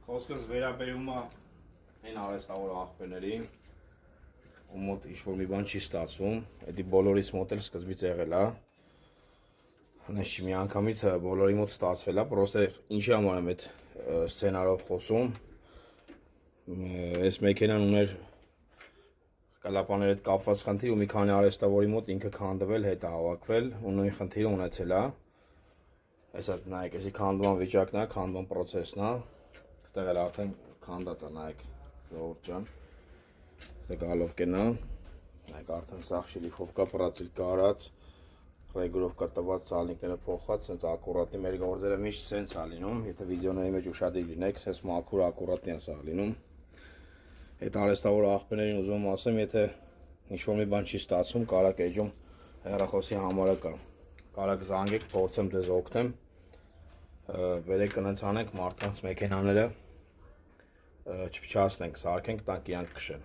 Խոսքս վերաբերում է այն արհեստավոր աղբերներին, ու մոտ ինչ-որ մի բան չի ստացվում, էդի բոլորիս մոտ էլ սկզբից եղել է, հնես չի մի անգամից բոլորի մոտ ստացվել է, պրոստը ինչի համար եմ այդ սցենարով խոսում, այս մեքենան ուներ կալապաների հետ կապված խնդիր ու մի քանի արհեստավորի մոտ ինքը քանդվել, հետ է հավաքվել ու նույն խնդիրը ունեցել է, այսա նայեք, այսի քանդման վիճակն է, քանդման պրոցեսն է, այստեղ էլ արդեն քանդած է, նայեք, ժողովուրդ ջան, այստեղ գալով կենա, նայեք արդեն սաղ շիլիֆով կա, պրացիլ կարած, ռեգուրով կա տված, սալնիկները փոխված, սենց ակուրատնի մեր գործերը միշտ սենց է լինում, եթե վիդեոների մեջ ուշադիր լինեք, սենց մաքուր ակուրատնի է սաղ լինում, այդ արհեստավոր աղբերներին ուզում եմ ասեմ, եթե ինչ-որ մի բան չի ստացվում, կարակ էջում հեռախոսի համարը կա, կարակ զանգեք, փորձեմ ձեզ օգնեմ, վերեք կնենց անենք մարդկանց մեքենաները չփչացնենք, սարքենք, տանք իրանք քշեն։